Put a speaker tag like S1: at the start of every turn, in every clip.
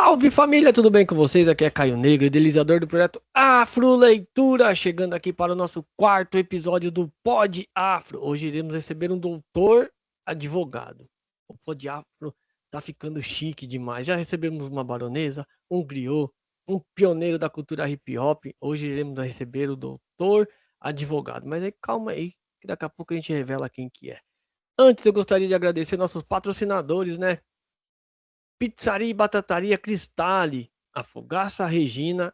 S1: Salve família, tudo bem com vocês? Aqui é Caio Negro, idealizador do projeto Afro Leitura, chegando aqui para o nosso quarto episódio do Pod Afro. Hoje iremos receber um doutor advogado. O Pod Afro tá ficando chique demais. Já recebemos uma baronesa, um griot, um pioneiro da cultura hip hop. Hoje iremos receber o doutor advogado. Mas aí calma aí, que daqui a pouco a gente revela quem que é. Antes eu gostaria de agradecer nossos patrocinadores, né? Pizzaria e Batataria Cristale, a Fogaça Regina,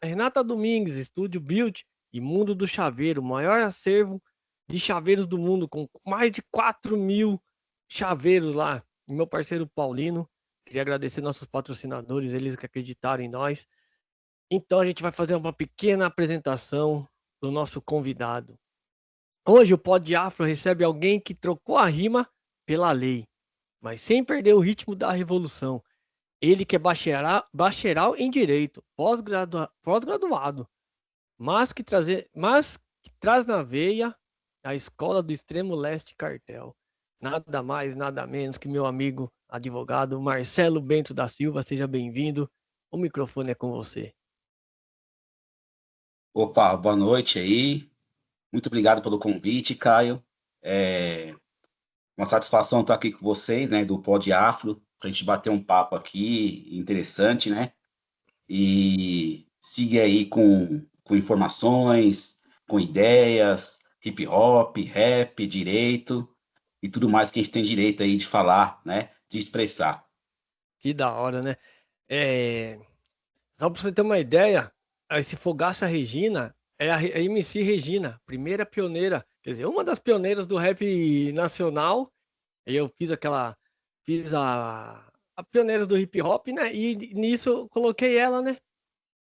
S1: Renata Domingues, Estúdio Build e Mundo do Chaveiro, o maior acervo de chaveiros do mundo, com mais de 4.000 chaveiros lá. E meu parceiro Paulino, queria agradecer nossos patrocinadores, eles que acreditaram em nós. Então a gente vai fazer uma pequena apresentação do nosso convidado. Hoje o Pod Afro recebe alguém que trocou a rima pela lei, mas sem perder o ritmo da revolução. Ele que é bacheral em direito, pós-graduado, mas que traz na veia a escola do extremo leste cartel. Nada mais, nada menos que meu amigo advogado Marcelo Bento da Silva, seja bem-vindo. O microfone é com você.
S2: Opa, boa noite aí. Muito obrigado pelo convite, Caio. É uma satisfação estar aqui com vocês, né, do Pod Afro, para a gente bater um papo aqui interessante, né? E siga aí com informações, com ideias, hip hop, rap, direito e tudo mais que a gente tem direito aí de falar, né? De expressar.
S1: Que da hora, né? É, Só pra você ter uma ideia, esse Fogaça Regina é a MC Regina, primeira pioneira, quer dizer, uma das pioneiras do rap nacional. Eu fiz a pioneira do hip hop, né? E nisso eu coloquei ela, né?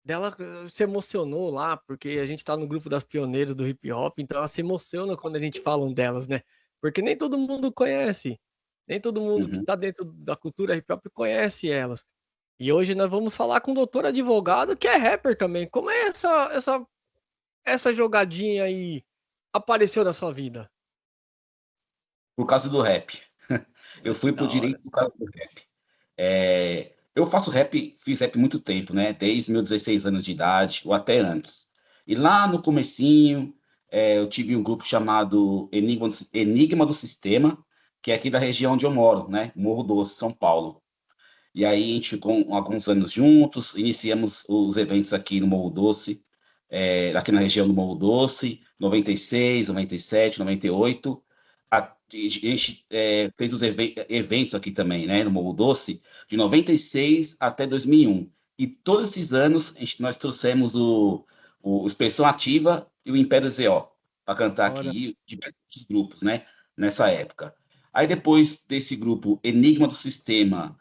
S1: Dela se emocionou lá, porque a gente tá no grupo das pioneiras do hip hop, então ela se emociona quando a gente fala delas, né? Porque nem todo mundo conhece, nem todo mundo que
S2: Uhum.
S1: tá dentro da cultura hip hop conhece elas. E hoje nós vamos falar com um doutor advogado que é rapper também. Como é essa jogadinha aí apareceu na sua vida?
S2: Por causa do rap. Eu
S1: Que
S2: fui pro
S1: da hora.
S2: direito por causa do rap. Eu faço rap, fiz rap muito tempo, né? Desde meus 16 anos de idade, ou até antes. E lá no comecinho, eu tive um grupo chamado Enigma do Sistema, que é aqui da região onde eu moro, né? Morro Doce, São Paulo. E aí a gente ficou alguns anos juntos, iniciamos os eventos aqui no Morro Doce, aqui na região do Morro Doce, 96, 97, 98. A gente fez os eventos aqui também, né, no Morro Doce, de 96 até 2001. E todos esses anos nós trouxemos o Expressão Ativa e o Império ZO para cantar
S1: Hora.
S2: aqui diversos grupos, né, nessa época. Aí depois desse grupo Enigma do Sistema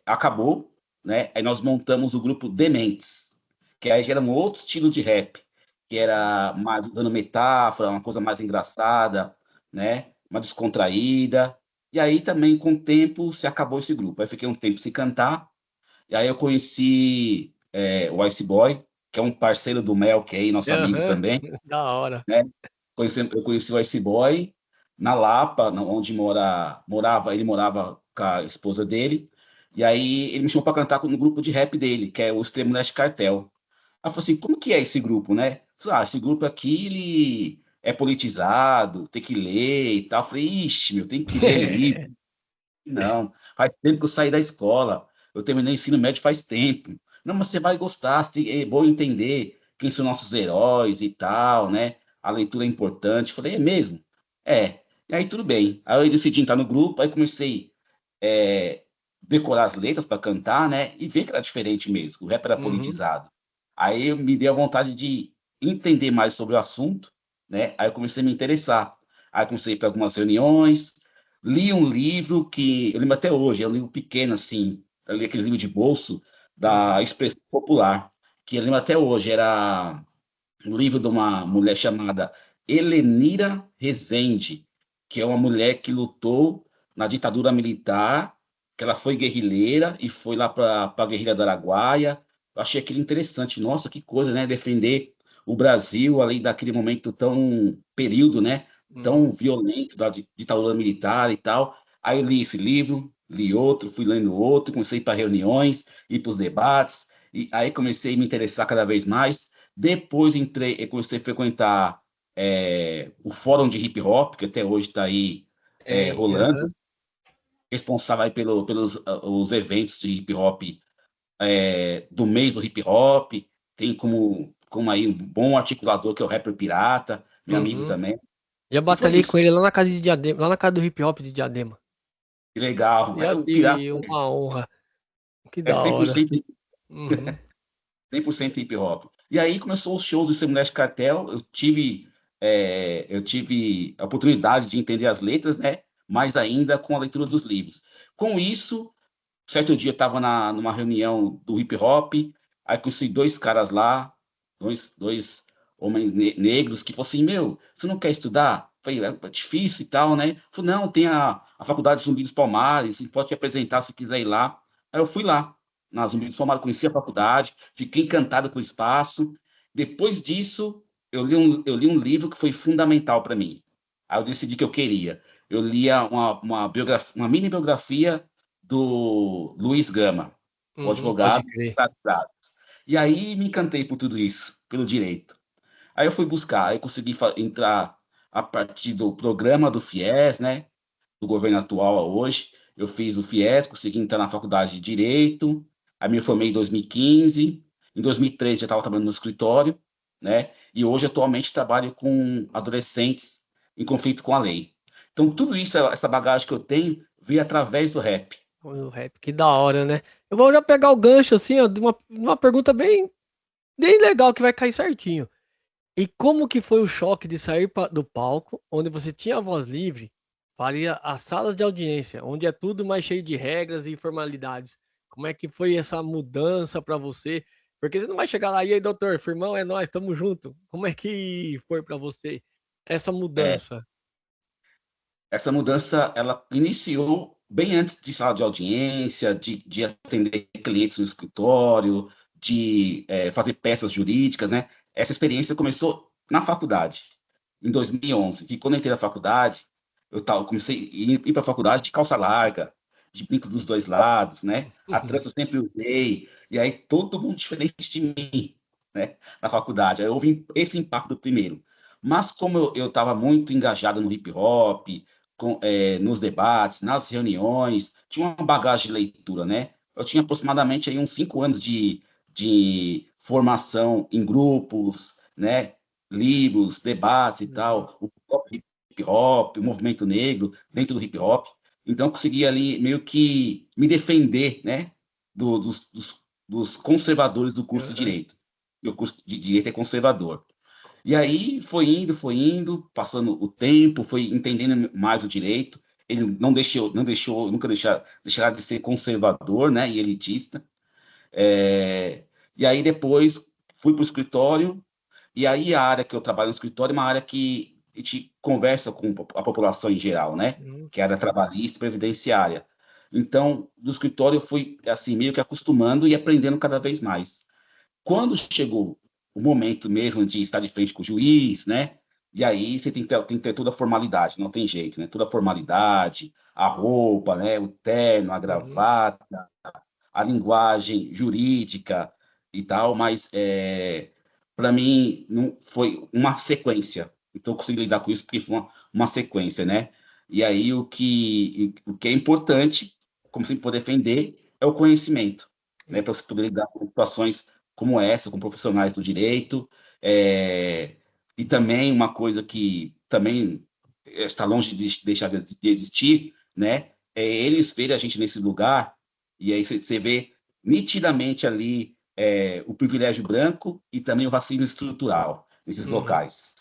S2: acabou, né? Aí nós montamos o grupo Dementes, que aí já era um outro estilo de rap, que era mais usando metáfora, uma coisa mais engraçada, né? Uma descontraída. E aí também, com o tempo, se acabou esse grupo. Aí eu fiquei um tempo sem cantar, e aí eu conheci o Ice Boy, que é um parceiro do Mel, que é aí, nosso amigo
S1: Aham,
S2: também,
S1: da hora.
S2: né? Eu conheci o Ice Boy na Lapa, onde ele morava com a esposa dele. E aí ele me chamou para cantar no grupo de rap dele, que é o Extremo Leste Cartel. Aí eu falei assim, como que é esse grupo, né? Eu falei, esse grupo aqui, ele é politizado, tem que ler e tal. Eu falei, ixi, meu, tem que ler livro. Não, faz tempo que eu saí da escola. Eu terminei o ensino médio faz tempo. Não, mas você vai gostar, é bom entender quem são nossos heróis e tal, né? A leitura é importante. Falei, é mesmo? É. E aí tudo bem. Aí eu decidi entrar no grupo, aí comecei é, decorar as letras para cantar, né? E ver que era diferente mesmo. O rap era
S1: Uhum.
S2: politizado. Aí me deu a vontade de entender mais sobre o assunto, né? Aí eu comecei a me interessar. Aí comecei a ir para algumas reuniões, li um livro que eu lembro até hoje, é um livro pequeno assim, eu li aquele livro de bolso
S1: Uhum.
S2: da Expressão Popular, que eu lembro até hoje, era um livro de uma mulher chamada Helenira Rezende, que é uma mulher que lutou na ditadura militar, que ela foi guerrilheira e foi lá para a guerrilha do Araguaia. Eu achei aquilo interessante. Nossa, que coisa, né? Defender o Brasil além daquele momento tão período, né?
S1: Uhum.
S2: Tão violento da ditadura militar e tal. Aí eu li esse livro, li outro, fui lendo outro, comecei para reuniões, ir para os debates, e aí comecei a me interessar cada vez mais. Depois entrei, eu comecei a frequentar o Fórum de Hip Hop, que até hoje está aí rolando,
S1: Aham.
S2: responsável aí pelos os eventos de hip hop do mês do hip hop, tem como aí um bom articulador que é o Rapper Pirata, meu amigo
S1: Uhum.
S2: também.
S1: Já
S2: E foi
S1: batalhei
S2: isso,
S1: com ele lá na casa de Diadema, lá na casa do hip hop de Diadema.
S2: que legal.
S1: Já
S2: O Pirata
S1: tive uma honra. Que
S2: é
S1: da hora.
S2: 100%,
S1: Uhum.
S2: 100% hip hop. E aí começou os shows do Semulete Cartel, eu tive a oportunidade de entender as letras, né? Mais ainda com a leitura dos livros. Com isso, certo dia eu estava numa reunião do hip hop, aí conheci dois caras lá, dois homens negros, que falaram assim, meu, você não quer estudar? Falei, é difícil e tal, né? Falei, não, tem a Faculdade Zumbi dos Palmares, você pode te apresentar se quiser ir lá. Aí eu fui lá, na Zumbi dos Palmares, conheci a faculdade, fiquei encantado com o espaço. Depois disso, eu li um livro que foi fundamental para mim. Aí eu decidi que eu queria. Eu lia uma mini biografia do Luiz Gama, o
S1: Uhum, pode
S2: advogado
S1: crer.
S2: das dados. E aí me encantei por tudo isso, pelo direito. Aí eu fui buscar, aí consegui entrar a partir do programa do FIES, né, do governo atual hoje. Eu fiz o FIES, consegui entrar na faculdade de Direito, aí me formei em 2015, em 2013 já estava trabalhando no escritório, né, e hoje atualmente trabalho com adolescentes em conflito com a lei. Então, tudo isso, essa bagagem que eu tenho, veio através do rap.
S1: O rap, que da hora, né? Eu vou já pegar o gancho, assim, ó, de uma pergunta bem legal que vai cair certinho. E como que foi o choque de sair do palco, onde você tinha a voz livre, para as salas de audiência, onde é tudo mais cheio de regras e formalidades? Como é que foi essa mudança para você? Porque você não vai chegar lá e aí, doutor, firmão, é nós, tamo junto. Como é que foi para você essa
S2: É,
S1: mudança?
S2: essa mudança, ela iniciou bem antes de sala de audiência, de atender clientes no escritório, de fazer peças jurídicas, né? Essa experiência começou na faculdade, em 2011, que quando eu entrei na faculdade, comecei a ir para a faculdade de calça larga, de brinco dos dois lados, né? A trança eu sempre usei, e aí todo mundo diferente de mim, né? Na faculdade. Aí houve esse impacto primeiro. Mas como eu estava muito engajado no hip hop, nos debates, nas reuniões, tinha uma bagagem de leitura, né? Eu tinha aproximadamente aí uns 5 anos de formação em grupos, né? Livros, debates e
S1: Uhum.
S2: tal, o próprio hip hop, o movimento negro dentro do hip hop. Então, eu consegui ali meio que me defender, né? Dos conservadores do curso de
S1: Aham.
S2: Direito. O curso de Direito é conservador. E aí foi indo, passando o tempo, foi entendendo mais o direito. Ele nunca deixará de ser conservador, né, e elitista. É, e aí depois fui para o escritório, e aí a área que eu trabalho no escritório é uma área que a gente conversa com a população em geral, né, que é a área trabalhista e previdenciária. Então, do escritório eu fui assim meio que acostumando e aprendendo cada vez mais. Quando chegou o momento mesmo de estar de frente com o juiz, né? E aí você tem que ter toda a formalidade, não tem jeito, né? Toda a formalidade, a roupa, né? O terno, a
S1: Uhum.
S2: gravata, a linguagem jurídica e tal, mas para mim não foi uma sequência. Então eu consegui lidar com isso porque foi uma sequência, né? E aí o que é importante, como sempre for defender, é o conhecimento, né? Para você poder lidar com situações como essa, com profissionais do direito, e também uma coisa que também está longe de deixar de existir, né? É eles verem a gente nesse lugar e aí você vê nitidamente ali o privilégio branco e também o racismo estrutural nesses
S1: Uhum.
S2: locais.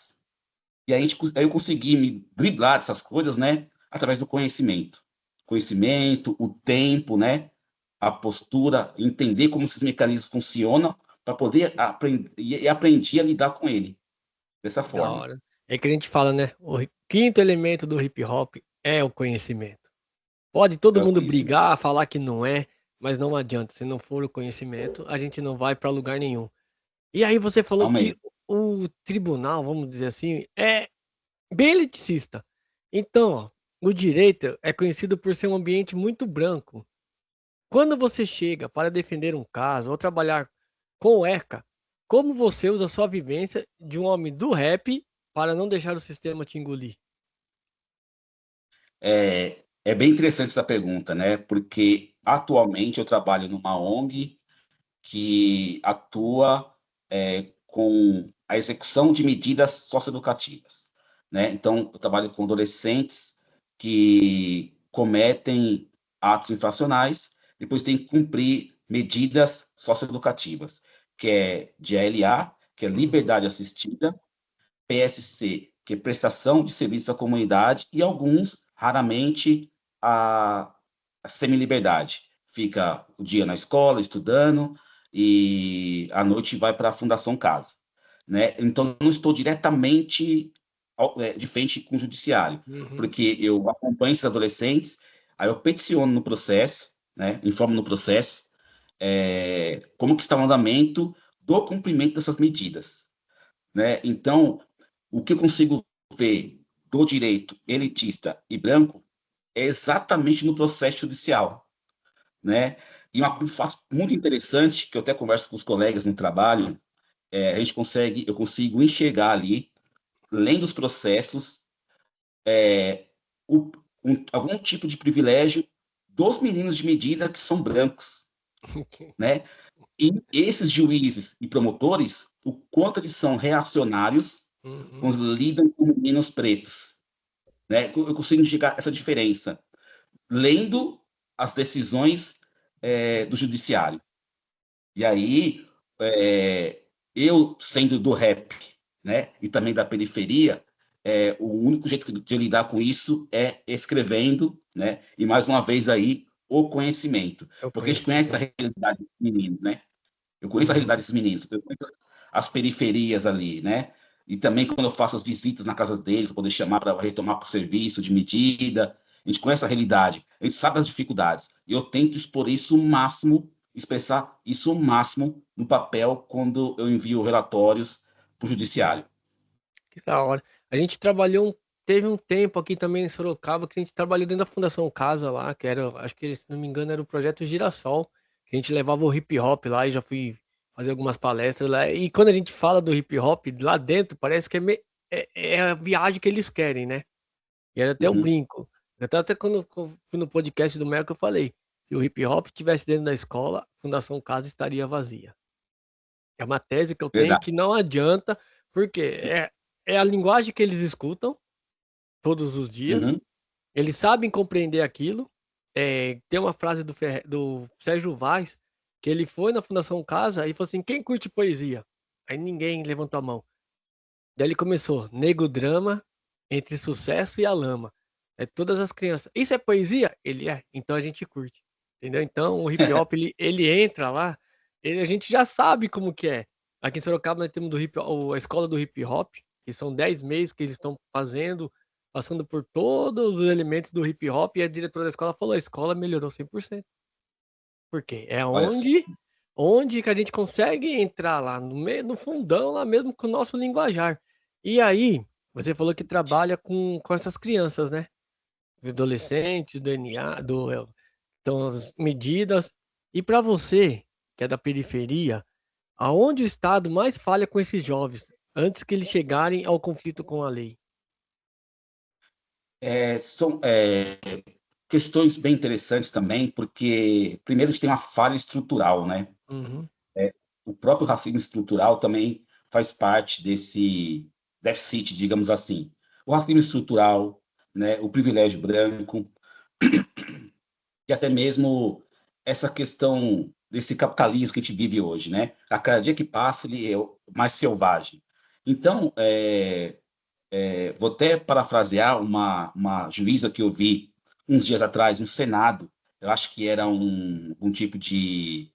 S2: E aí eu consegui me driblar dessas coisas, né? Através do conhecimento. Conhecimento, o tempo, né? A postura, entender como esses mecanismos funcionam para poder aprender e aprendi a lidar com ele dessa
S1: Que da
S2: forma.
S1: hora. É que a gente fala, né? O quinto elemento do hip hop é o conhecimento. Pode todo
S2: É o
S1: mundo
S2: conhecimento.
S1: brigar, falar que não é, mas não adianta. Se não for o conhecimento, a gente não vai para lugar nenhum. E aí você falou
S2: Não
S1: que
S2: mesmo.
S1: o tribunal, vamos dizer assim, é bem elitista. Então, ó, O direito é conhecido por ser um ambiente muito branco. Quando você chega para defender um caso ou trabalhar com o ECA, como você usa sua vivência de um homem do rap para não deixar o sistema te engolir?
S2: É bem interessante essa pergunta, né? Porque atualmente eu trabalho numa ONG que atua com a execução de medidas socioeducativas, né? Então, eu trabalho com adolescentes que cometem atos infracionais, depois tem que cumprir medidas socioeducativas, que é DLA, que é
S1: Uhum.
S2: liberdade assistida, PSC, que é prestação de serviço à comunidade, e alguns, raramente, a, a semi-liberdade. Fica o dia na escola, estudando, e à noite vai para a Fundação Casa. Né? Então, não estou diretamente de frente com o judiciário,
S1: Uhum.
S2: porque eu acompanho esses adolescentes, aí eu peticiono no processo, né? Informo no processo, como que está o andamento do cumprimento dessas medidas. Né? Então, o que eu consigo ver do direito elitista e branco é exatamente no processo judicial, né? E um fato muito interessante, que eu até converso com os colegas no trabalho, eu consigo enxergar ali, lendo os processos, o, algum tipo de privilégio dos meninos de medida que são brancos, né? E esses juízes e promotores, o quanto eles são reacionários
S1: Uhum.
S2: quando lidam com meninos pretos, né? Eu consigo enxergar essa diferença lendo as decisões do judiciário. E aí, é, eu sendo do rap, né, e também da periferia, o único jeito de eu lidar com isso é escrevendo, né, e mais uma vez aí o conhecimento,
S1: É o
S2: porque a gente conhece a
S1: conhecimento.
S2: realidade dos meninos, né? Eu conheço a realidade
S1: Uhum.
S2: desses meninos, eu conheço as periferias ali, né? E também quando eu faço as visitas na casa deles, poder chamar para retomar para o serviço de medida, a gente conhece a realidade, a gente sabe as dificuldades. E eu tento expor isso o máximo, expressar isso o máximo no papel quando eu envio relatórios para o judiciário.
S1: Que da hora. A gente trabalhou teve um tempo aqui também em Sorocaba que a gente trabalhou dentro da Fundação Casa lá, que era, acho que se não me engano era o projeto Girassol, que a gente levava o hip hop lá e já fui fazer algumas palestras lá. E quando a gente fala do hip hop lá dentro, parece que é a viagem que eles querem, né? E era até o
S2: Uhum,
S1: brinco. Até quando eu fui no podcast do Mel que eu falei, se o hip hop estivesse dentro da escola, a Fundação Casa estaria vazia. É uma tese que eu tenho
S2: verdade.
S1: que não adianta, porque é a linguagem que eles escutam todos os dias,
S2: Uhum.
S1: eles sabem compreender aquilo. Tem uma frase do Sérgio Vaz, que ele foi na Fundação Casa e falou assim: quem curte poesia? Aí ninguém levantou a mão. Daí ele começou: nego drama, entre sucesso e a lama. É todas as crianças. Isso é poesia? Ele é, então a gente curte. Entendeu? Então o hip hop ele entra lá, a gente já sabe como que é. Aqui em Sorocaba nós temos a escola do hip hop, que são 10 meses que eles estão fazendo, passando por todos os elementos do hip hop, e a diretora da escola falou: a escola melhorou 100%. Por quê? É
S2: Olha só.
S1: onde que a gente consegue entrar lá no meio, no fundão, lá mesmo com o nosso linguajar. E aí, você falou que trabalha com essas crianças, né? Adolescentes, DNA, então, as medidas. E para você, que é da periferia, aonde o Estado mais falha com esses jovens antes que eles chegarem ao conflito com a lei?
S2: São questões bem interessantes também, porque, primeiro, a gente tem uma falha estrutural, né?
S1: Uhum,
S2: O próprio racismo estrutural também faz parte desse déficit, digamos assim. O racismo estrutural, né, o privilégio branco e até mesmo essa questão desse capitalismo que a gente vive hoje, né? A cada dia que passa ele é mais selvagem. Então, vou até parafrasear uma juíza que eu vi uns dias atrás no Senado. Eu acho que era um tipo de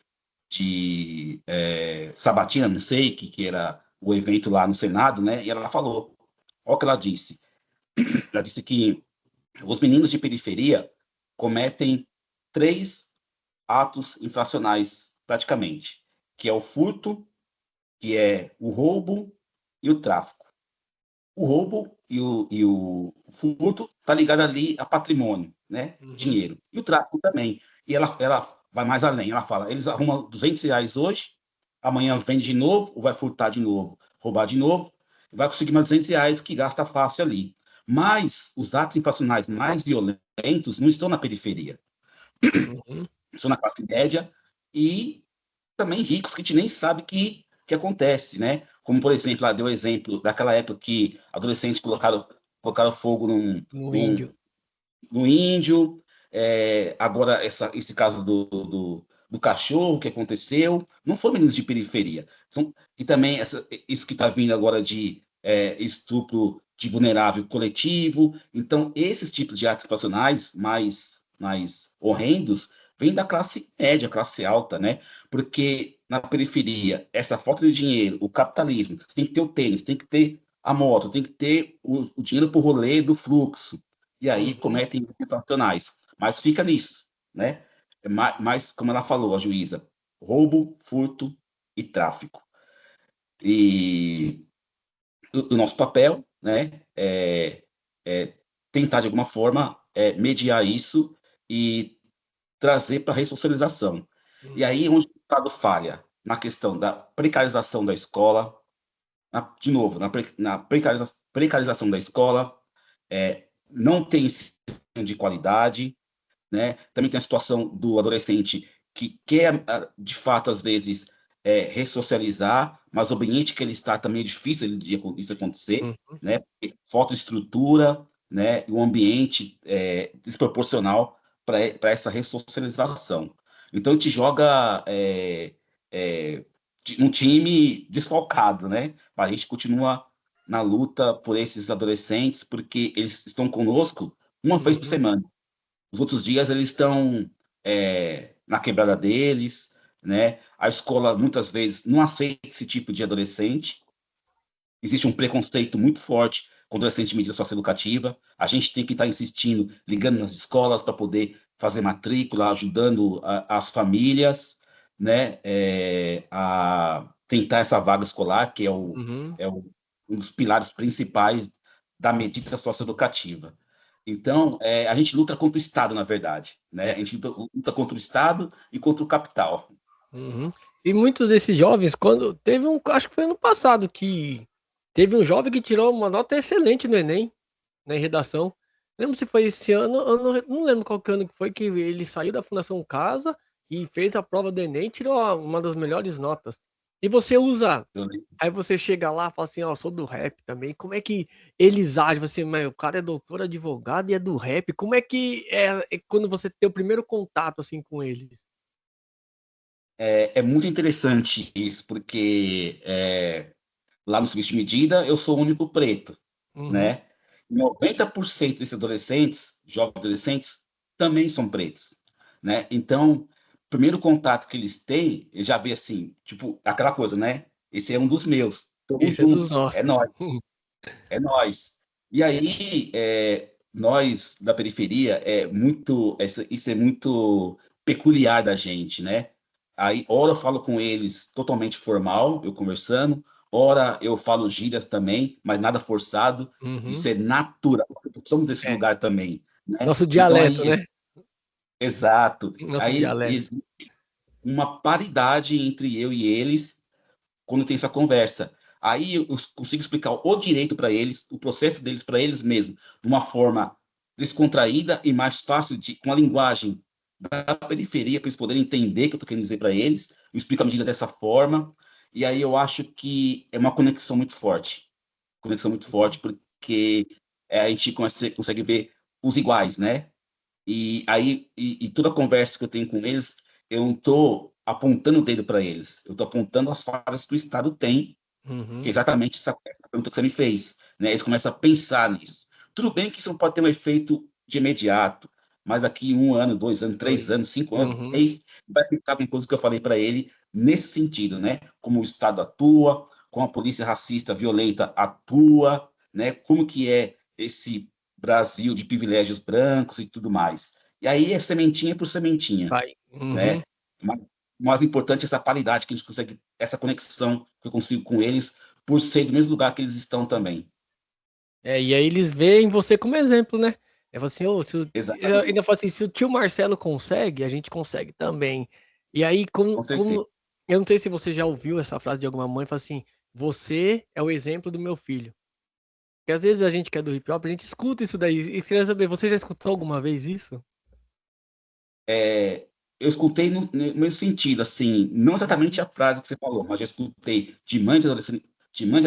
S2: sabatina, não sei, que era o evento lá no Senado, né? E ela falou, olha o que ela disse. Ela disse que os meninos de periferia cometem 3 atos infracionais, praticamente, que é o furto, que é o roubo e o tráfico. O roubo e o furto tá ligado ali a patrimônio, né?
S1: Uhum.
S2: Dinheiro. E o tráfico também. E ela vai mais além. Ela fala, eles arrumam R$ 200 hoje, amanhã vende de novo, ou vai furtar de novo, roubar de novo, vai conseguir mais R$ 200 que gasta fácil ali. Mas os atos infracionais mais violentos não estão na periferia,
S1: Uhum.
S2: estão na classe média e também ricos que a gente nem sabe que acontece, né? Como, por exemplo, ela deu o exemplo daquela época que adolescentes colocaram fogo
S1: No
S2: num,
S1: índio.
S2: num índio, agora esse caso do cachorro que aconteceu, não foram meninos de periferia. E também isso que está vindo agora de estupro de vulnerável coletivo. Então, esses tipos de atos infracionais mais horrendos vêm da classe média, classe alta, né? Porque na periferia, essa falta de dinheiro, o capitalismo, você tem que ter o tênis, tem que ter a moto, tem que ter o dinheiro para o rolê do fluxo, e aí
S1: Uhum.
S2: cometem infracionais. Mas fica nisso, né? Mas, como ela falou, a juíza, roubo, furto e tráfico. E o nosso papel, né, é tentar, de alguma forma, mediar isso e trazer para a ressocialização. E
S1: Uhum.
S2: aí, onde o Estado falha? Na questão da precarização da escola, de novo, na precarização da escola, não tem ensino de qualidade, né? Também tem a situação do adolescente que quer, de fato, às vezes, ressocializar, mas o ambiente que ele está também é difícil de isso acontecer,
S1: Uhum.
S2: né? Falta estrutura, né? E um ambiente desproporcional para essa ressocialização. Então, a gente joga um time desfalcado, né? Mas a gente continua na luta por esses adolescentes, porque eles estão conosco uma vez por
S1: Uhum.
S2: semana. Os outros dias eles estão na quebrada deles, né? A escola muitas vezes não aceita esse tipo de adolescente. Existe um preconceito muito forte com adolescente de mídia socioeducativa. A gente tem que estar insistindo, ligando nas escolas para poder fazer matrícula, ajudando as famílias, né? A tentar essa vaga escolar, que
S1: Uhum.
S2: um dos pilares principais da medida socioeducativa. Então, a gente luta contra o Estado, na verdade, né? A
S1: É.
S2: gente luta contra o Estado e contra o capital.
S1: Uhum. E muitos desses jovens, quando teve um, acho que foi ano passado, que teve um jovem que tirou uma nota excelente no Enem, na redação. Lembro se foi esse ano, eu não lembro qual que ano que foi, que ele saiu da Fundação Casa e fez a prova do Enem e tirou uma das melhores notas. E você usa,
S2: Eu,
S1: aí você chega lá e fala assim, ó, sou do rap também. Como é que eles agem? Você, mas o cara é doutor, advogado e é do rap. Como é que é quando você tem o primeiro contato assim com eles?
S2: é muito interessante isso, porque lá no Serviço de Medida eu sou o único preto,
S1: Uhum.
S2: né? 90% desses adolescentes, jovens adolescentes, também são pretos, né? Então, o primeiro contato que eles têm, eu já vê assim, tipo, aquela coisa, né? Esse é um dos meus, tamo
S1: Esse é dos
S2: junto, é
S1: nossos.
S2: nós. É nós. E aí, nós da periferia, isso é muito peculiar da gente, né? Aí, ora eu falo com eles totalmente formal, eu conversando, ora eu falo gírias também, mas nada forçado,
S1: Uhum.
S2: isso é natural, somos desse
S1: É,
S2: lugar também, né?
S1: nosso
S2: Então,
S1: dialeto, né?
S2: exato,
S1: Nosso
S2: aí
S1: dialeto.
S2: existe uma paridade entre eu e eles, quando tem essa conversa. Aí eu consigo explicar o direito para eles, o processo deles para eles mesmos, de uma forma descontraída e mais fácil, com a linguagem da periferia, para eles poderem entender o que eu estou querendo dizer para eles. Eu explico a medida dessa forma. E aí eu acho que é uma conexão muito forte, porque a gente consegue ver os iguais, né? E aí, toda a conversa que eu tenho com eles, eu não estou apontando o dedo para eles, eu estou apontando as falhas que o Estado tem, que é
S1: Uhum.
S2: exatamente essa pergunta que você me fez, né? Eles começam a pensar nisso. Tudo bem que isso não pode ter um efeito de imediato, mas daqui 1 ano, 2 anos,
S1: 2.
S2: 3 anos, 5 anos,
S1: Uhum.
S2: 10, vai pensar com coisas que eu falei para ele nesse sentido, né? Como o Estado atua, como a polícia racista violenta atua, né? Como que é esse Brasil de privilégios brancos e tudo mais. E aí é sementinha por sementinha,
S1: Vai.
S2: né?
S1: Uhum.
S2: Mas o mais importante é essa qualidade que a gente consegue, essa conexão que eu consigo com eles, por ser do mesmo lugar que eles estão também.
S1: E aí eles veem você como exemplo, né? É assim, ô, eu
S2: Exatamente,
S1: ainda falo assim, se o tio Marcelo consegue, a gente consegue também. E aí,
S2: com certeza.
S1: eu não sei se você já ouviu essa frase de alguma mãe, fala assim, você é o exemplo do meu filho. Porque às vezes a gente que é do hip hop, a gente escuta isso daí. E queria saber, você já escutou alguma vez isso?
S2: É, eu escutei no mesmo sentido, assim, não exatamente a frase que você falou, mas já escutei de mãe de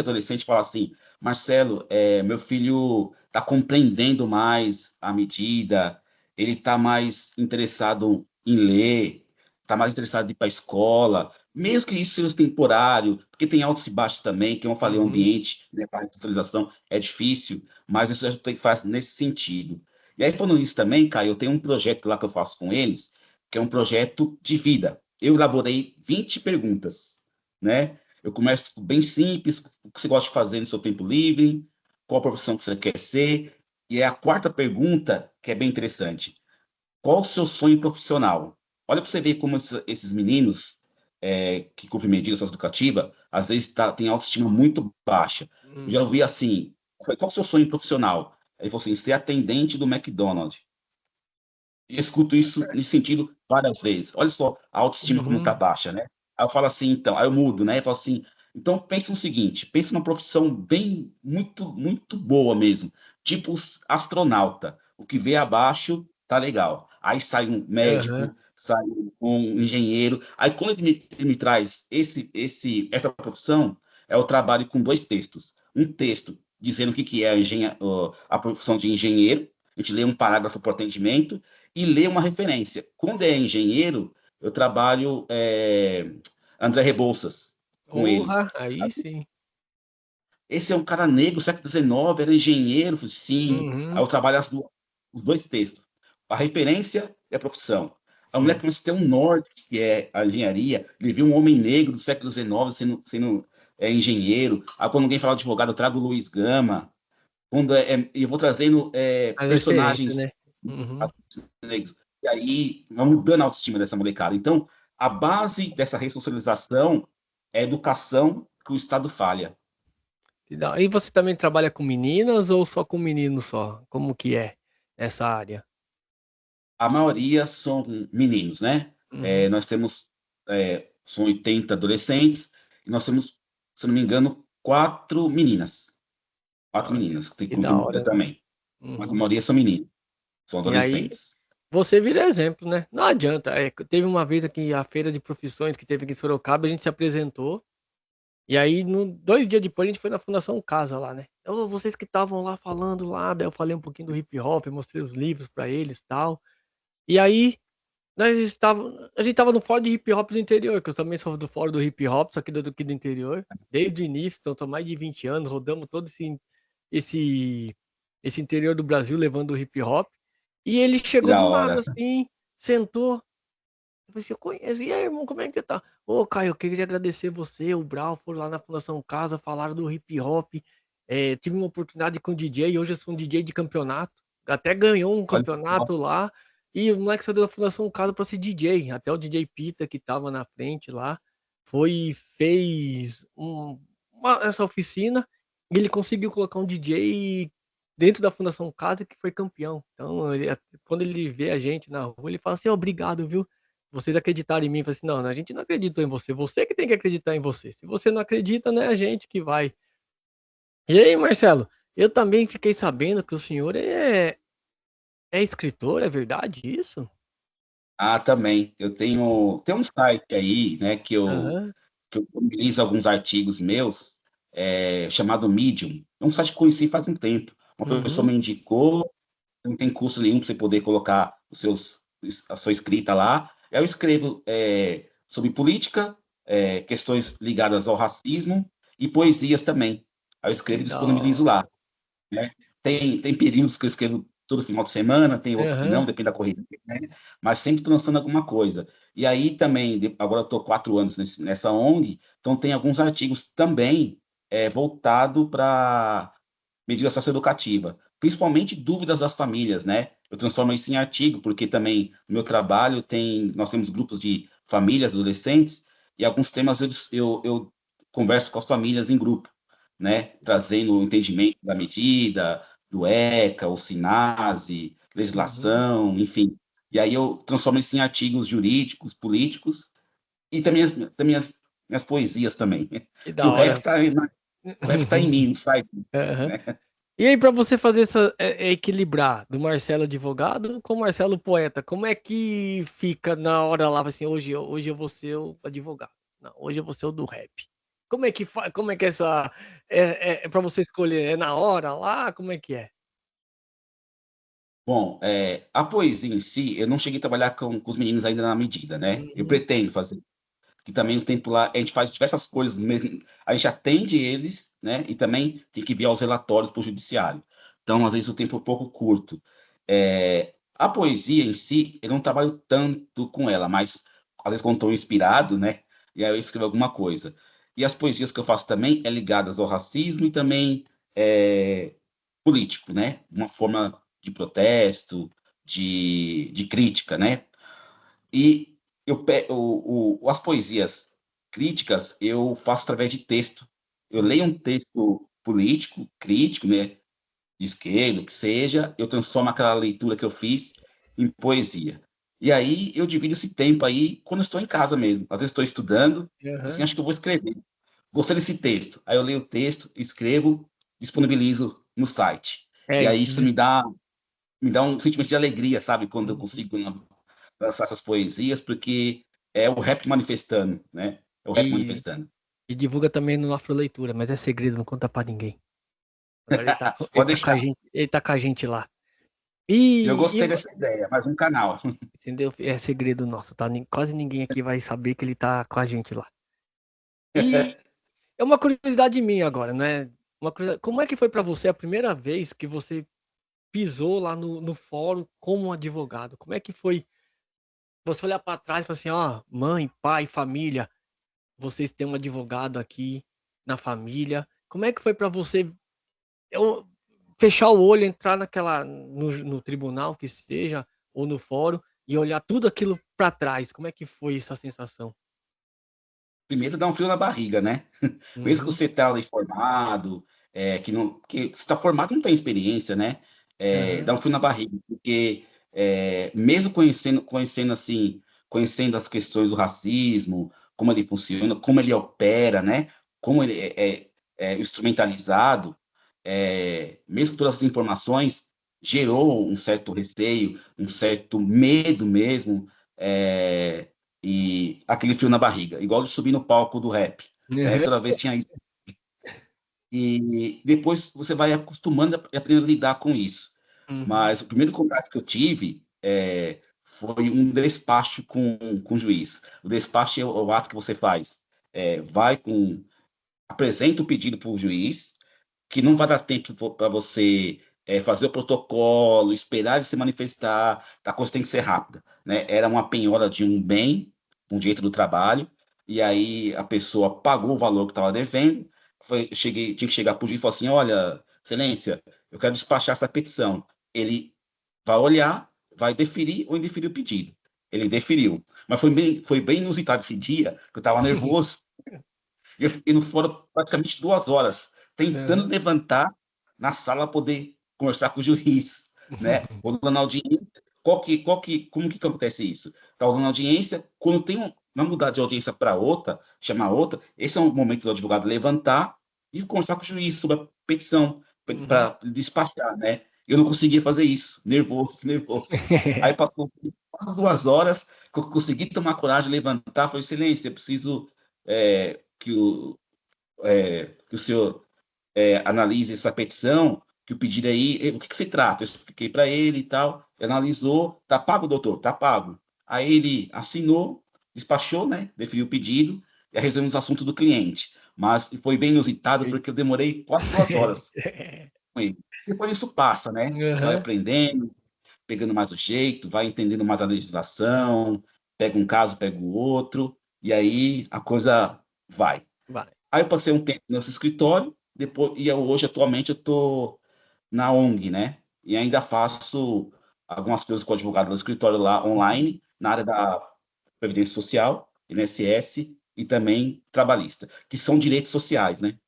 S2: adolescente falar assim, Marcelo, meu filho está compreendendo mais a medida, ele está mais interessado em ler, está mais interessado em ir para a escola, mesmo que isso seja temporário, porque tem altos e baixos também, que eu falei, o
S1: Uhum.
S2: ambiente, né, para a industrialização é difícil, mas isso a gente faz nesse sentido. E aí, falando nisso também, Caio, eu tenho um projeto lá que eu faço com eles, que é um projeto de vida. Eu elaborei 20 perguntas, né? Eu começo bem simples, o que você gosta de fazer no seu tempo livre, qual a profissão que você quer ser, e é a quarta pergunta que é bem interessante. Qual o seu sonho profissional? Olha para você ver como esses meninos que cumprem medidas socioeducativas, às vezes tem autoestima muito baixa. Eu já ouvi assim, qual o seu sonho profissional? Ele falou assim, ser atendente do McDonald's. E eu escuto isso nesse sentido várias vezes. Olha só a autoestima como está
S1: Uhum.
S2: baixa, né? Aí eu falo assim, então, aí eu mudo, né? Eu falo assim, então pense no seguinte, pense numa profissão bem, muito, muito boa mesmo, tipo astronauta. O que vê abaixo tá legal. Aí sai um
S1: Aham.
S2: médico, sai um engenheiro. Aí quando ele me traz essa profissão, é o trabalho com dois textos. Um texto dizendo o que que é a profissão de engenheiro, a gente lê um parágrafo por atendimento, e ler uma referência. Quando é engenheiro, eu trabalho André Rebouças com eles.
S1: Porra, aí sim.
S2: Esse é um cara negro, século XIX, era engenheiro, falei, sim. Aí
S1: Uhum.
S2: eu trabalho os dois textos. A referência e a profissão. A mulher
S1: Sim.
S2: começa a ter um norte, que é a engenharia. Ele viu um homem negro do século XIX sendo engenheiro. Aí quando alguém fala de advogado, eu trago o Luiz Gama. Eu vou trazendo
S1: As referências,
S2: personagens
S1: né? Uhum.
S2: negros. E aí, vai mudando a autoestima dessa molecada. Então, a base dessa responsabilização é a educação que o Estado falha.
S1: E você também trabalha com meninas ou só com meninos só? Como que é essa área?
S2: A maioria são meninos, né?
S1: Uhum.
S2: Nós temos, são 80 adolescentes, e nós temos, se não me engano, quatro meninas. Quatro
S1: Olha,
S2: meninas, que tem
S1: que da
S2: contribuída
S1: hora, né?
S2: também. Mas a
S1: Uhum.
S2: maioria são meninos, são
S1: E aí,
S2: adolescentes.
S1: você vira exemplo, né? Não adianta. Teve uma vez aqui a feira de profissões que teve aqui em Sorocaba, a gente se apresentou. E aí, 2 dias depois, a gente foi na Fundação Casa lá, né? Então, vocês que estavam lá falando lá, daí eu falei um pouquinho do hip hop, mostrei os livros pra eles e tal. E aí, a gente estava no fórum de hip hop do interior, que eu também sou do fórum do hip hop, só que aqui do interior, desde o início, então tô mais de 20 anos, rodamos todo esse, esse interior do Brasil levando o hip hop. E ele
S2: Que
S1: chegou
S2: da
S1: do nada
S2: hora.
S1: assim, sentou. Eu falei assim, eu conheço. E aí, irmão, como é que você tá? Ô, Caio, eu queria agradecer você, o Brau, foram lá na Fundação Casa, falaram do hip hop. Tive uma oportunidade com o DJ, e hoje eu sou um DJ de campeonato. Até ganhou um
S2: Olha só,
S1: campeonato lá. E o moleque saiu da Fundação Casa pra ser DJ. Até o DJ Pita, que tava na frente lá, foi e fez essa oficina. E ele conseguiu colocar um DJ dentro da Fundação Casa que foi campeão. Então, quando ele vê a gente na rua, ele fala assim: obrigado, viu? Vocês acreditaram em mim, eu falei assim: "Não, a gente não acreditou em você que tem que acreditar em você. Se você não acredita, né, a gente que vai". E aí, Marcelo, eu também fiquei sabendo que o senhor é escritor, é verdade isso?
S2: também. Tem um site aí, né,
S1: Aham.
S2: que eu utilizo alguns artigos meus, chamado Medium. É um site que conheci faz um tempo. Uma pessoa
S1: Uhum.
S2: me indicou, não tem custo nenhum para você poder colocar a sua escrita lá. Eu escrevo sobre política, questões ligadas ao racismo e poesias também. Aí eu
S1: Que
S2: escrevo e
S1: da
S2: disponibilizo
S1: hora.
S2: lá, né? Tem períodos que eu escrevo todo final de semana, tem outros que
S1: Aham.
S2: não, depende da corrida, né? Mas sempre estou lançando alguma coisa. E aí também, agora eu estou 4 anos nessa ONG, então tem alguns artigos também voltado para medida socioeducativa, principalmente dúvidas das famílias, né? Eu transformo isso em artigo, porque também no meu trabalho nós temos grupos de famílias, adolescentes, e alguns temas eu converso com as famílias em grupo. né, trazendo o entendimento da medida, do ECA, o SINASE,
S1: Uhum.
S2: legislação, enfim. E aí eu transformo isso em artigos jurídicos, políticos, e também minhas poesias também.
S1: Que
S2: Que o
S1: da
S2: rap
S1: hora.
S2: está o rap tá em mim, não sai,
S1: Aham.
S2: né?
S1: E aí, para você fazer equilibrar do Marcelo advogado com o Marcelo poeta, como é que fica na hora lá, assim, hoje eu vou ser o advogado, não, hoje eu vou ser o do rap. Como é que é essa, para você escolher, é na hora lá, como é que é?
S2: Bom, a poesia em si, eu não cheguei a trabalhar com os meninos ainda na medida, né? Eu
S1: Uhum.
S2: pretendo fazer, que também o tempo lá, a gente faz diversas coisas, mesmo, a gente atende eles, né? E também tem que enviar os relatórios para o judiciário. Então, às vezes, o tempo é um pouco curto. A poesia em si, eu não trabalho tanto com ela, mas às vezes quando estou inspirado, né? E aí eu escrevo alguma coisa. E as poesias que eu faço também é ligadas ao racismo e também é, político, né? Uma forma de protesto, de crítica, né? E as poesias críticas eu faço através de texto. Eu leio um texto político, crítico, né, de esquerda, que seja, eu transformo aquela leitura que eu fiz em poesia. E aí eu divido esse tempo aí quando eu estou em casa mesmo. Às vezes estou estudando, assim,
S1: Aham.
S2: acho que eu vou escrever. Gostei desse texto. Aí eu leio o texto, escrevo, disponibilizo no site. E
S1: É,
S2: aí isso me dá um sentimento de alegria, sabe? Quando eu consigo lançar essas poesias, porque é o rap manifestando, né? É o rap
S1: e,
S2: manifestando.
S1: e divulga também no Afroleitura, mas é segredo, não conta pra ninguém. Agora
S2: Pode deixar.
S1: ele tá com a gente lá.
S2: Eu
S1: E,
S2: gostei dessa ideia, mais um canal.
S1: entendeu? É segredo nosso, tá? Quase ninguém aqui vai saber que ele tá com a gente lá. E é uma curiosidade minha agora, né? Como é que foi pra você a primeira vez que você pisou lá no fórum como advogado? Como é que foi você olhar pra trás e falar assim, ó, mãe, pai, família, vocês têm um advogado aqui na família. Como é que foi pra você eu, fechar o olho, entrar no tribunal que seja, ou no fórum, e olhar tudo aquilo pra trás? Como é que foi essa sensação?
S2: Primeiro dá um frio na barriga, né? Mesmo que
S1: Uhum.
S2: você está ali formado, que você está formado não tem experiência, né?
S1: Aham.
S2: Dá um frio na barriga, porque mesmo conhecendo assim, conhecendo as questões do racismo, como ele funciona, como ele opera, né? Como ele é instrumentalizado, mesmo com todas as informações, gerou um certo receio, um certo medo mesmo. é, e aquele frio na barriga, igual de subir no palco do rap, né?
S1: Aham.
S2: Toda vez tinha isso. E depois você vai acostumando e aprendendo a lidar com isso.
S1: Uhum.
S2: Mas o primeiro contato que eu tive foi um despacho com o juiz. O despacho é o ato que você faz. Vai apresenta o pedido para o juiz, que não vai dar tempo para você fazer o protocolo, esperar ele se manifestar, a coisa tem que ser rápida, né? Era uma penhora de um bem, um direito do trabalho, e aí a pessoa pagou o valor que estava devendo, tinha que chegar para o juiz e falar assim, olha, excelência, eu quero despachar essa petição. Ele vai olhar, vai deferir ou indeferir o pedido. Ele deferiu. Mas foi bem inusitado esse dia, que eu estava nervoso, e eu fiquei no fórum praticamente 2 horas, tentando
S1: Aham.
S2: levantar na sala poder conversar com o juiz, né? Rolando audiência. Como que acontece isso? Tá rolando audiência, quando vai mudar de audiência para outra, chamar outra, esse é o momento do advogado levantar e conversar com o juiz sobre a petição,
S1: Uhum.
S2: para despachar, né? Eu não conseguia fazer isso, nervoso, nervoso. Aí passou quase 2 horas, que eu consegui tomar coragem, levantar, falei, excelência, eu preciso que o senhor analise essa petição, que o pedido aí, o que se trata? Eu expliquei para ele e tal, ele analisou, tá pago, doutor, tá pago. Aí ele assinou, despachou, né? Definiu o pedido e aí resolvemos o assunto do cliente. Mas foi bem inusitado porque eu demorei quase 2 horas com ele. Depois isso passa, né? Você vai
S1: Aham.
S2: aprendendo, pegando mais o jeito, vai entendendo mais a legislação, pega um caso, pega o outro, e aí a coisa vai.
S1: Vai.
S2: Aí eu passei um tempo nesse escritório, hoje, atualmente, eu estou na ONG, né? E ainda faço algumas coisas com o advogado do escritório lá
S1: Uhum.
S2: online, na área da Previdência Social, INSS e também trabalhista, que são direitos sociais, né?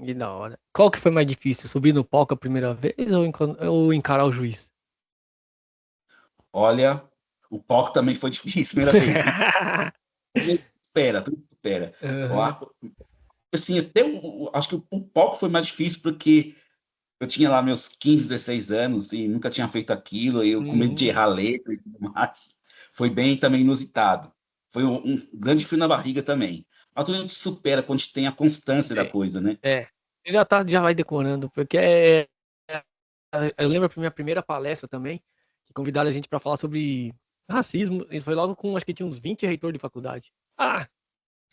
S1: Que da hora. Qual que foi mais difícil? Subir no palco a primeira vez ou encarar o juiz?
S2: Olha, o palco também foi difícil, primeira vez. Espera, tudo espera. Ó,
S1: Aham.
S2: assim, acho que o palco foi mais difícil porque eu tinha lá meus 15, 16 anos e nunca tinha feito aquilo, e eu com medo de
S1: Uhum.
S2: errar letra e tudo mais. Foi bem também inusitado. Foi um grande frio na barriga também. Mas tudo a gente supera quando a gente tem a constância da
S1: É,
S2: coisa, né?
S1: é. Você já vai decorando, porque eu lembro a minha primeira palestra também, que convidaram a gente para falar sobre racismo, e foi logo com, acho que tinha uns 20 reitores de faculdade. Ah,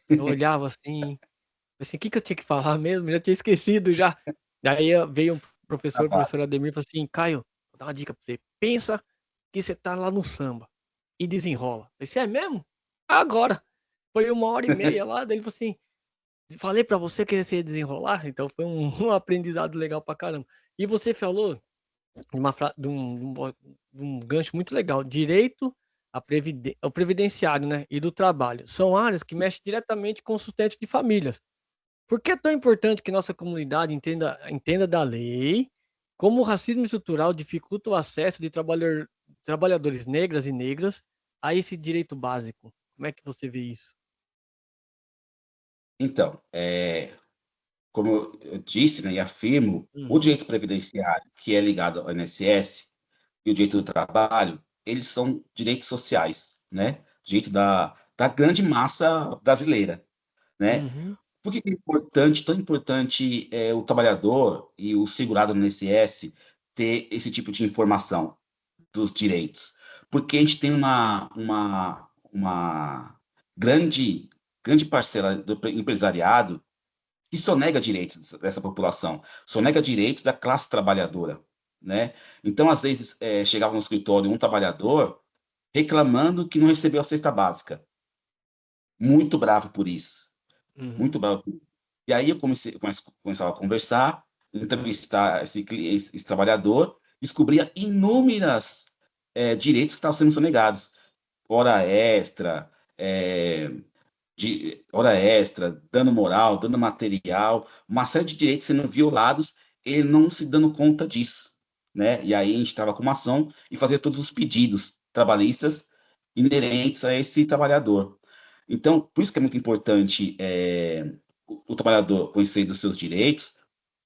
S1: eu olhava assim, o que que eu tinha que falar mesmo? Já tinha esquecido já. Daí veio um professor, o
S2: Rapaz.
S1: professor Ademir, e falou assim, Caio, vou dar uma dica pra você. Pensa que você tá lá no samba e desenrola. Eu disse, é mesmo? Agora. Foi 1h30 lá, daí ele falou assim, falei pra você que você ia desenrolar, então foi um, um aprendizado legal pra caramba. E você falou de, de um gancho muito legal, direito ao previdenciário, né, e do trabalho. São áreas que mexem diretamente com o sustento de famílias. Por que é tão importante que nossa comunidade entenda da lei, como o racismo estrutural dificulta o acesso de trabalhadores negras e negras a esse direito básico? Como é que você vê isso?
S2: Então, como eu disse, né, e afirmo, o
S1: Uhum,
S2: direito previdenciário, que é ligado ao INSS, e o direito do trabalho, eles são direitos sociais, né? Direito da grande massa brasileira, né?
S1: uhum,
S2: Por que é importante, tão importante o trabalhador e o segurado no INSS ter esse tipo de informação dos direitos? Porque a gente tem uma grande, grande parcela do empresariado que sonega direitos dessa população, sonega direitos da classe trabalhadora, né? Então, às vezes, chegava no escritório um trabalhador reclamando que não recebeu a cesta básica, muito bravo por isso,
S1: uhum.
S2: muito bravo. E aí eu começava a conversar, entrevistar esse trabalhador, descobria inúmeras direitos que estavam sendo sonegados, hora extra, é, de hora extra, dano moral, dano material, uma série de direitos sendo violados, ele não se dando conta disso, né? E aí a gente estava com uma ação e fazia todos os pedidos trabalhistas inerentes a esse trabalhador. Então, por isso que é muito importante o trabalhador conhecer dos seus direitos,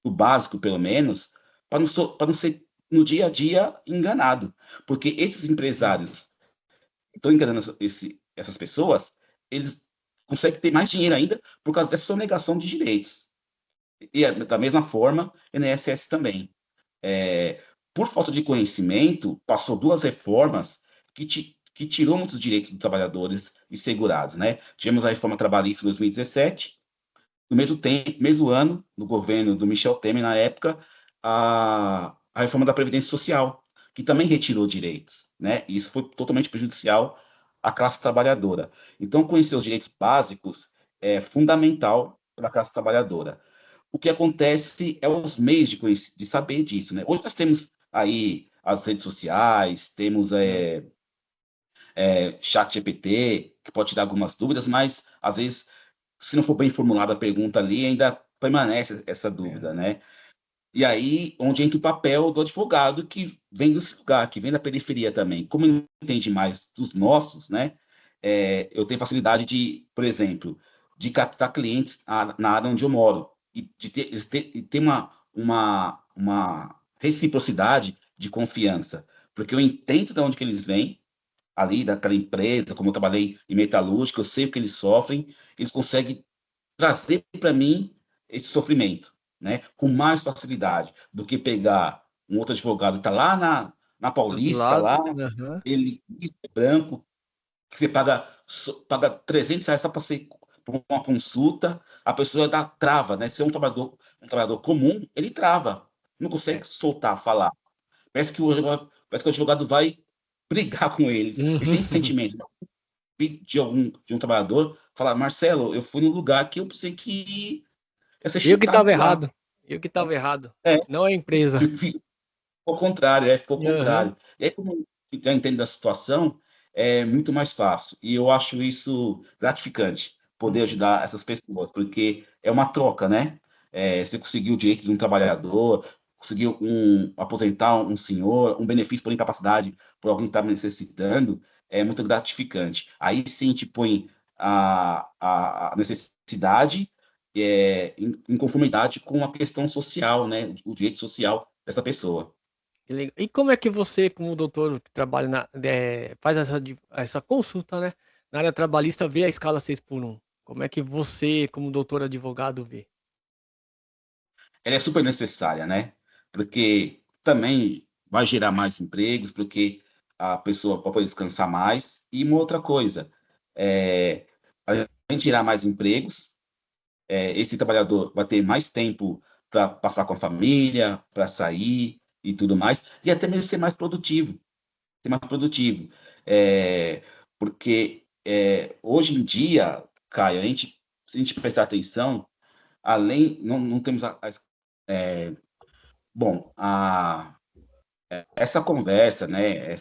S2: o básico pelo menos, para não ser no dia a dia enganado, porque esses
S1: Sim.
S2: empresários estão enganando essas pessoas, eles conseguem ter mais dinheiro ainda por causa dessa sonegação de direitos. E da mesma forma, INSS também. É, por falta de conhecimento, passou duas reformas que tirou muitos direitos dos trabalhadores e segurados, né? Tivemos a reforma trabalhista em 2017, no mesmo tempo, mesmo ano, no governo do Michel Temer, na época, a reforma da Previdência Social, que também retirou direitos, né? E isso foi totalmente prejudicial à classe trabalhadora. Então, conhecer os direitos básicos é fundamental para a classe trabalhadora. O que acontece é os meios de saber disso, né? Hoje nós temos aí as redes sociais, temos
S1: É.
S2: chat GPT, que pode tirar algumas dúvidas, mas às vezes se não for bem formulada a pergunta ali, ainda permanece essa
S1: É.
S2: dúvida, né? E aí, onde entra o papel do advogado que vem desse lugar, que vem da periferia também. Como ele entende mais dos nossos, né? Eu tenho facilidade de, por exemplo, de captar clientes na área onde eu moro e de ter uma reciprocidade de confiança, porque eu entendo de onde que eles vêm, ali daquela empresa, como eu trabalhei em metalúrgica, eu sei o que eles sofrem, eles conseguem trazer para mim esse sofrimento, né? Com mais facilidade do que pegar um outro advogado que está lá na
S1: Do outro
S2: Paulista,
S1: lado,
S2: lá,
S1: aham.
S2: ele branco, que você paga R$ 300 só para ser por uma consulta, a pessoa dá trava, né? Se é um trabalhador comum, ele trava, não consegue
S1: É.
S2: soltar, falar. Parece que o advogado vai brigar com eles. Ele tem esse
S1: Uhum.
S2: sentimento de um trabalhador, falar, Marcelo, eu fui num lugar que eu pensei que ia ser
S1: Eu que
S2: chutado
S1: estava
S2: de lá.
S1: errado. Eu que estava errado.
S2: É,
S1: Não a empresa.
S2: ficou ao contrário, ficou ao
S1: Aham.
S2: contrário. E aí, como já entende da situação, é muito mais fácil. E eu acho isso gratificante, poder
S1: Uhum.
S2: ajudar essas pessoas, porque é uma troca, né? você conseguiu o direito de um trabalhador, conseguiu aposentar um senhor, um benefício por incapacidade por alguém que estava necessitando, é muito gratificante. Aí sim te põe a necessidade em conformidade com a questão social, né? O direito social dessa pessoa.
S1: E como é que você, como doutor que trabalha faz essa consulta, né? Na área trabalhista, vê a escala 6x1? Como é que você, como doutor advogado, vê?
S2: Ela é super necessária, né? Porque também vai gerar mais empregos, porque a pessoa vai poder descansar mais. E uma outra coisa, além de gerar mais empregos, esse trabalhador vai ter mais tempo para passar com a família, para sair e tudo mais, e até mesmo ser mais produtivo, ser mais produtivo. É, porque hoje em dia, Caio, se a gente prestar atenção, além, não temos bom, essa conversa, né,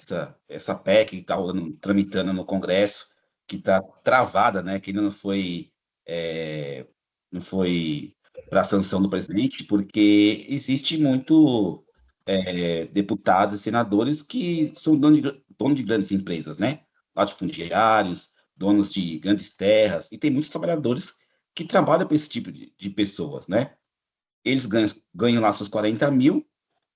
S2: essa PEC que está tramitando no Congresso, que está travada, né, que ainda é, não foi para a sanção do presidente, porque existe muito deputados e senadores que são donos de grandes empresas, né, latifundiários, donos de grandes terras, e tem muitos trabalhadores que trabalham para esse tipo de pessoas, né? Eles ganham lá seus 40 mil,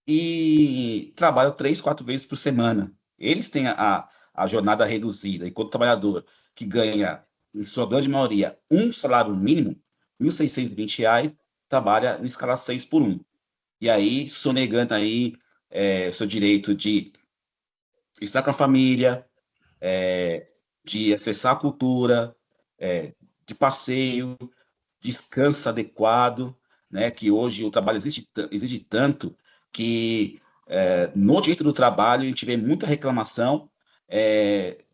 S2: e trabalham 3, 4 vezes por semana. Eles têm a jornada reduzida, enquanto o trabalhador que ganha, em sua grande maioria, um salário mínimo, R$ 1.620, trabalha em escala 6x1. E aí, sonegando aí seu direito de estar com a família, de acessar a cultura, de passeio, descanso adequado, né? Que hoje o trabalho exige tanto que no direito do trabalho a gente vê muita reclamação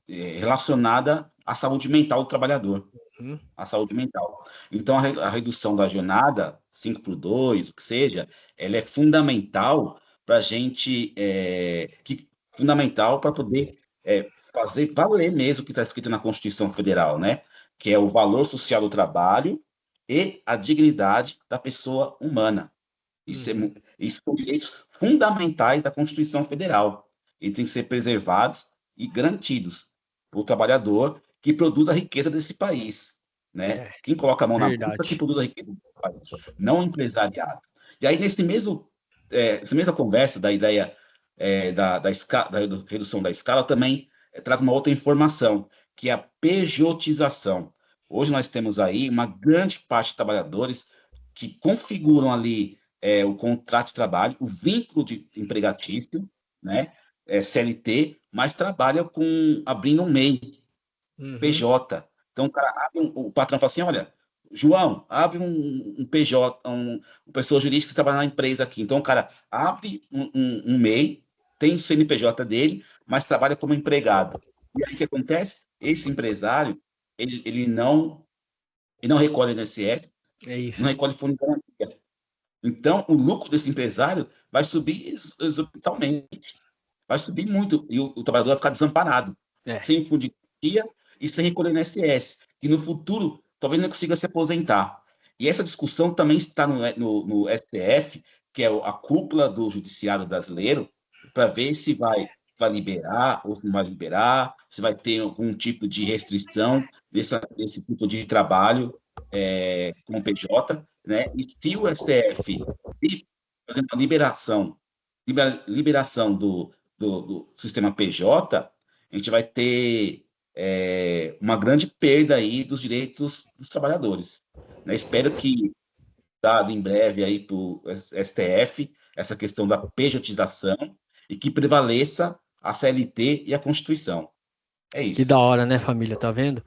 S2: relacionada à saúde mental do trabalhador,
S1: Hum?
S2: à saúde mental. Então, a redução da jornada, 5x2, o que seja, ela é fundamental para a gente, fundamental para poder fazer valer mesmo o que está escrito na Constituição Federal, né? Que é o valor social do trabalho e a dignidade da pessoa humana.
S1: Uhum.
S2: Isso são direitos fundamentais da Constituição Federal e têm que ser preservados e garantidos para o trabalhador que produz a riqueza desse país, né?
S1: É,
S2: Quem coloca a mão na massa que
S1: verdade.
S2: produz a riqueza desse país, não o empresariado. E aí, essa mesma conversa da ideia da redução da escala, também trago uma outra informação, que é a pejotização. Hoje nós temos aí uma grande parte de trabalhadores que configuram ali o contrato de trabalho, o vínculo empregatício, né, CLT, mas trabalha abrindo um MEI,
S1: Uhum.
S2: PJ. Então, o cara o patrão fala assim: olha, João, abre um PJ, uma pessoa jurídica que trabalha na empresa aqui. Então, o cara abre um MEI, tem o CNPJ dele, mas trabalha como empregado. E aí o que acontece? Esse empresário, ele não recolhe INSS,
S1: É
S2: não
S1: isso.
S2: recolhe fundo de garantia. Então, o lucro desse empresário vai subir exorbitante, vai subir muito, e o trabalhador vai ficar desamparado,
S1: É.
S2: sem fundo de garantia e sem recolher no INSS, e no futuro talvez não consiga se aposentar. E essa discussão também está no STF, que é a cúpula do judiciário brasileiro, para ver se vai liberar ou se não vai liberar, se vai ter algum tipo de restrição desse tipo de trabalho com o PJ, né? E se o STF fazer uma liberação do sistema PJ, a gente vai ter uma grande perda aí dos direitos dos trabalhadores, né? Espero que, dado em breve aí para o STF, essa questão da pejotização e que prevaleça a CLT e a Constituição. É
S1: Que da
S2: isso.
S1: hora, né, família? Tá vendo?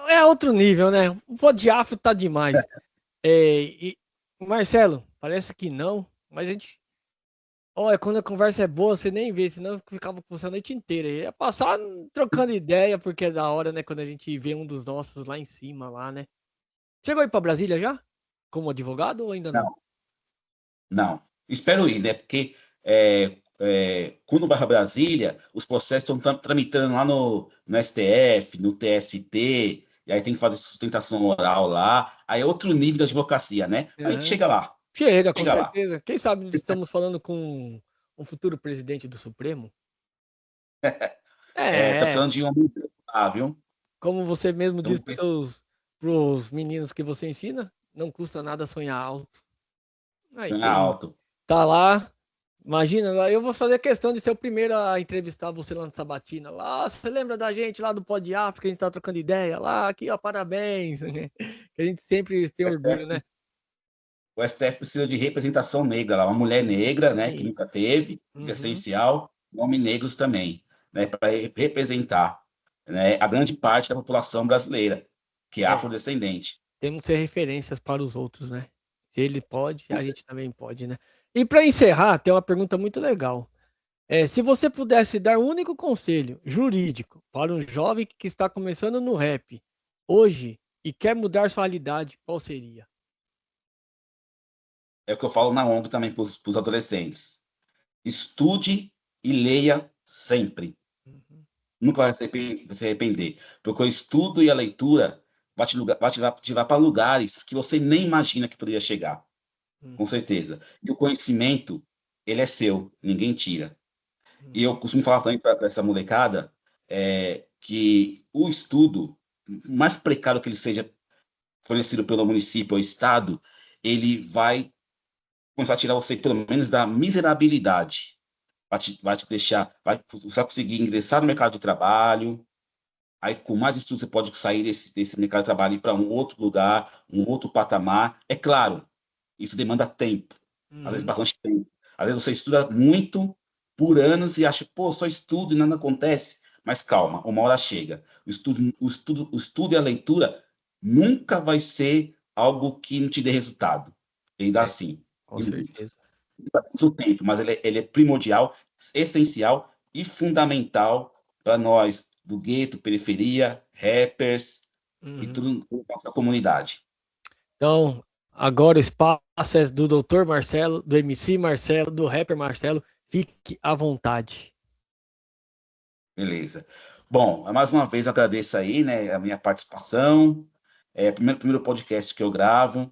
S1: É outro nível, né? O pó de afro tá demais. Marcelo, parece que não, mas a gente. Olha, quando a conversa é boa, você nem vê, senão eu ficava com você a noite inteira. Ia passar trocando ideia, porque é da hora, né? Quando a gente vê um dos nossos lá em cima, lá, né? Chegou aí pra Brasília já? Como advogado ou ainda não?
S2: Não, não. Espero ir, né? Porque quando vai para Brasília, os processos estão tramitando lá no STF, no TST, e aí tem que fazer sustentação oral lá, aí é outro nível da advocacia, né? A gente
S1: Aham.
S2: chega lá,
S1: Chega, com
S2: chega lá.
S1: certeza. Quem sabe estamos falando com um futuro presidente do Supremo?
S2: Tá
S1: É,
S2: precisando de um homem lá, viu?
S1: como você mesmo
S2: Então,
S1: diz pros meninos que você ensina, não custa nada sonhar alto. Aí
S2: ganhar
S1: quem
S2: alto.
S1: tá lá, imagina, eu vou fazer questão de ser o primeiro a entrevistar você lá no Sabatina. Lá, você lembra da gente lá do Pod de África, a gente tá trocando ideia lá, aqui ó, parabéns. Que a gente sempre tem
S2: O
S1: orgulho,
S2: STF,
S1: né?
S2: o STF precisa de representação negra lá, uma mulher negra, né, que
S1: Sim.
S2: nunca teve, que é
S1: Uhum.
S2: essencial, homens negros também, né, para representar, né, a grande parte da população brasileira, que é
S1: É,
S2: afrodescendente.
S1: temos que ser referências para os outros, né? Se ele pode, a gente também pode, né? E para encerrar, tem uma pergunta muito legal. Se você pudesse dar um único conselho jurídico para um jovem que está começando no rap hoje e quer mudar sua realidade, qual seria?
S2: É o que eu falo na ONG também para os adolescentes. Estude e leia sempre.
S1: Uhum,
S2: Nunca vai se arrepender, porque o estudo e a leitura vai te levar para lugares que você nem imagina que poderia chegar, com
S1: uhum,
S2: certeza. E o conhecimento, ele é seu, ninguém tira. E eu
S1: uhum,
S2: costumo falar também para essa molecada que o estudo, mais precário que ele seja fornecido pelo município ou estado, ele vai começar a tirar você, pelo menos, da miserabilidade. Vai te deixar, você vai conseguir ingressar no mercado de trabalho. Aí, com mais estudo, você pode sair desse mercado de trabalho e ir para um outro lugar, um outro patamar. É claro, isso demanda tempo, às vezes
S1: uhum.
S2: bastante tempo. Às vezes você estuda muito por anos e acha, pô, só estudo e nada acontece. Mas calma, uma hora chega. O estudo e a leitura nunca vai ser algo que não te dê resultado. Ele dá
S1: É,
S2: sim,
S1: com
S2: e muito.
S1: certeza.
S2: O tempo, mas ele é primordial, essencial e fundamental para nós do gueto, periferia, rappers e
S1: Uhum.
S2: tudo da nossa comunidade.
S1: Então, agora o espaço é do Dr. Marcelo, do MC Marcelo, do rapper Marcelo. Fique à vontade.
S2: Beleza. Bom, mais uma vez eu agradeço aí, né, a minha participação. Primeiro podcast que eu gravo.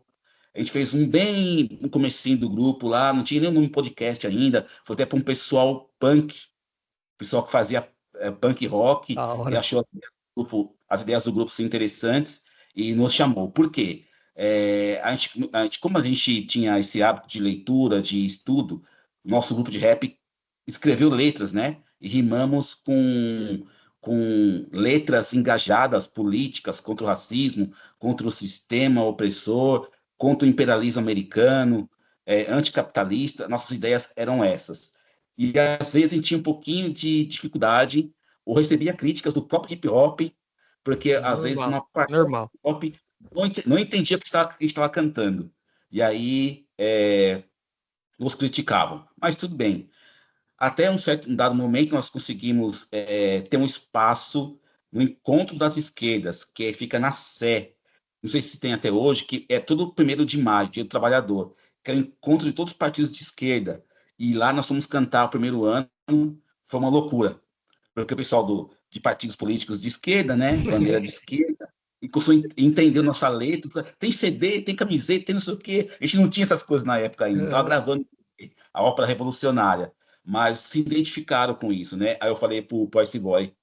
S2: A gente fez um bem no comecinho do grupo lá, não tinha nenhum podcast ainda. Foi até para um pessoal punk, pessoal que fazia punk rock
S1: Da
S2: e
S1: hora.
S2: achou as ideias do grupo ser interessantes e nos chamou. Por quê? Como a gente tinha esse hábito de leitura, de estudo, nosso grupo de rap escreveu letras, né? E rimamos com letras engajadas, políticas, contra o racismo, contra o sistema opressor, contra o imperialismo americano, anticapitalista. Nossas ideias eram essas. E às vezes a gente tinha um pouquinho de dificuldade, ou recebia críticas do próprio hip hop, porque às vezes
S1: Normal,
S2: uma parte do hip
S1: normal.
S2: hop não entendia o que a gente estava cantando. E aí nos criticavam. Mas tudo bem. Até um dado momento nós conseguimos ter um espaço no Encontro das Esquerdas, que fica na Sé. Não sei se tem até hoje, que é todo 1º de maio, Dia do Trabalhador, que é o encontro de todos os partidos de esquerda. E lá nós fomos cantar o primeiro ano, foi uma loucura, porque o pessoal de partidos políticos de esquerda, né, bandeira de esquerda, e começou a entender nossa letra, tem CD, tem camiseta, tem não sei o quê. A gente não tinha essas coisas na época ainda, estava
S1: Aham.
S2: gravando a ópera revolucionária, mas se identificaram com isso, né? Aí eu falei pro Poise Boy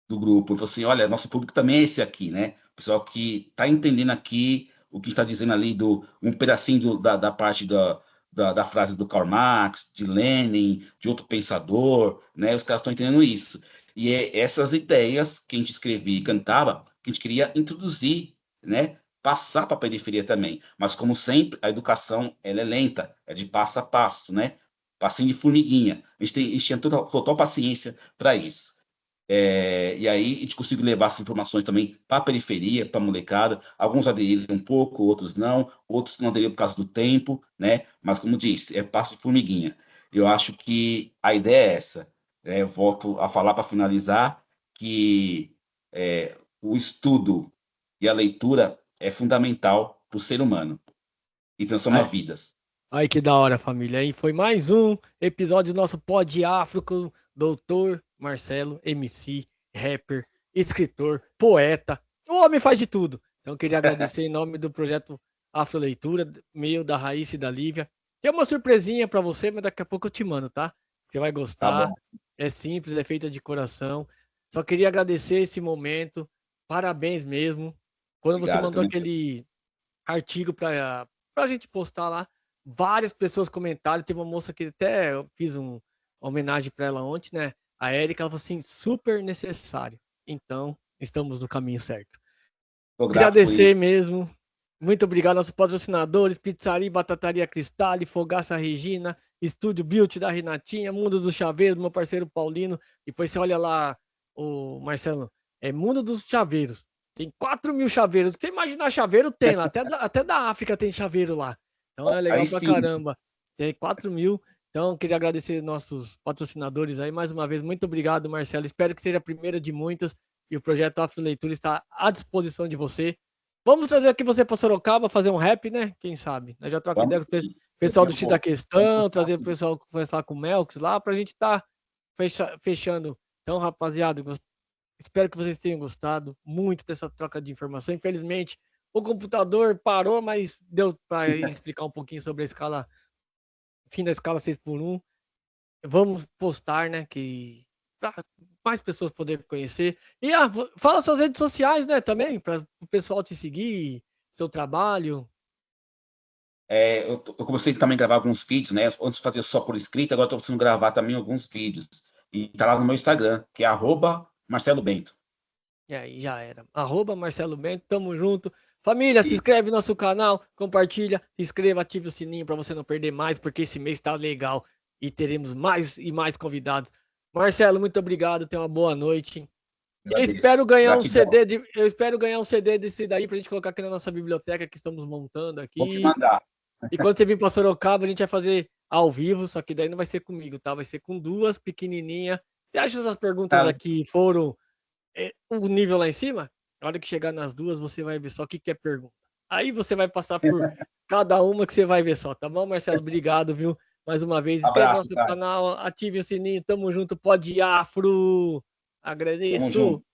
S2: do grupo, ele falou assim, olha, nosso público também é esse aqui, né? O pessoal que está entendendo aqui o que está dizendo ali, um pedacinho da parte da frase do Karl Marx, de Lenin, de outro pensador, né? Os caras estão entendendo isso. E é essas ideias que a gente escrevia e cantava, que a gente queria introduzir, né? Passar para a periferia também. Mas, como sempre, a educação ela é lenta, é de passo a passo, né? Passinho de formiguinha. A gente tinha total paciência para isso. E aí a gente conseguiu levar essas informações também para a periferia, para a molecada. Alguns aderiram um pouco, outros não aderiram por causa do tempo, né? Mas, como disse, é passo de formiguinha. Eu acho que a ideia é essa. Eu volto a falar para finalizar que o estudo e a leitura é fundamental para o ser humano e transforma
S1: Ai,
S2: vidas.
S1: ai, que da hora, família. E foi mais um episódio do nosso Pod Afro com Doutor Marcelo, MC, rapper, escritor, poeta. homem faz de tudo. Então, queria agradecer em nome do projeto Afroleitura, meu, da Raíssa e da Lívia. Tem uma surpresinha para você, mas daqui a pouco eu te mando, tá? Você vai
S2: Tá
S1: gostar.
S2: bom.
S1: É simples, é feita de coração. Só queria agradecer esse momento. Parabéns mesmo. Quando você
S2: Obrigado
S1: mandou
S2: também.
S1: aquele artigo para a gente postar lá, várias pessoas comentaram. Teve uma moça que até eu fiz uma homenagem para ela ontem, né? A Érica, ela falou assim, super necessário. Então, estamos no caminho certo.
S2: Tô grato por
S1: Agradecer
S2: isso.
S1: mesmo. Muito obrigado aos patrocinadores, Pizzaria e Batataria Cristal, Fogaça Regina, Estúdio Beauty da Renatinha, Mundo dos Chaveiros, meu parceiro Paulino. Depois você olha lá, o Marcelo, é Mundo dos Chaveiros. Tem 4.000 chaveiros. Você imaginar chaveiro, tem lá. Até da África tem chaveiro lá. Então é
S2: Aí
S1: legal pra
S2: sim,
S1: caramba. Tem 4.000. Então, queria agradecer nossos patrocinadores aí mais uma vez. Muito obrigado, Marcelo. Espero que seja a primeira de muitas. E o projeto Afroleitura está à disposição de você. Vamos trazer aqui você para Sorocaba, fazer um rap, né? Quem sabe? Nós já troca ideia
S2: vamos
S1: com o
S2: sim.
S1: pessoal do
S2: Eu
S1: X da
S2: vou.
S1: Questão, trazer o pessoal conversar com o Melks lá, para a gente estar fechando. Então, rapaziada, espero que vocês tenham gostado muito dessa troca de informação. Infelizmente, o computador parou, mas deu para explicar um pouquinho sobre a escala, fim da escala 6x1. Vamos postar, né? Que para mais pessoas poderem conhecer. E fala suas redes sociais, né? Também, para o pessoal te seguir, seu trabalho.
S2: Eu comecei também a gravar alguns vídeos, né? Antes de fazer só por escrito, agora estou precisando gravar também alguns vídeos. E tá lá no meu Instagram, que é @Marcelo Bento.
S1: E aí já era. @Marcelo Bento, tamo junto. Família, se
S2: Isso.
S1: inscreve no nosso canal, compartilha, se inscreva, ative o sininho para você não perder mais, porque esse mês tá legal e teremos mais e mais convidados. Marcelo, muito obrigado, tenha uma boa noite. Eu espero
S2: Agradeço.
S1: ganhar um
S2: Gratidão.
S1: CD eu espero ganhar um CD desse daí pra gente colocar aqui na nossa biblioteca que estamos montando
S2: Vou te
S1: aqui.
S2: mandar.
S1: E quando você vir para Sorocaba, a gente vai fazer ao vivo, só que daí não vai ser comigo, tá? Vai ser com duas pequenininhas. Você acha essas perguntas
S2: Tá,
S1: aqui foram o nível lá em cima? Na hora que chegar nas duas, você vai ver só o que é pergunta. Aí você vai passar por cada uma que você vai ver só, tá bom, Marcelo? Obrigado, viu? Mais uma vez, inscreva no
S2: abraço,
S1: nosso
S2: cara.
S1: canal, ative o sininho, tamo junto, pode Afro.
S2: Tamo
S1: Agradeço.
S2: junto.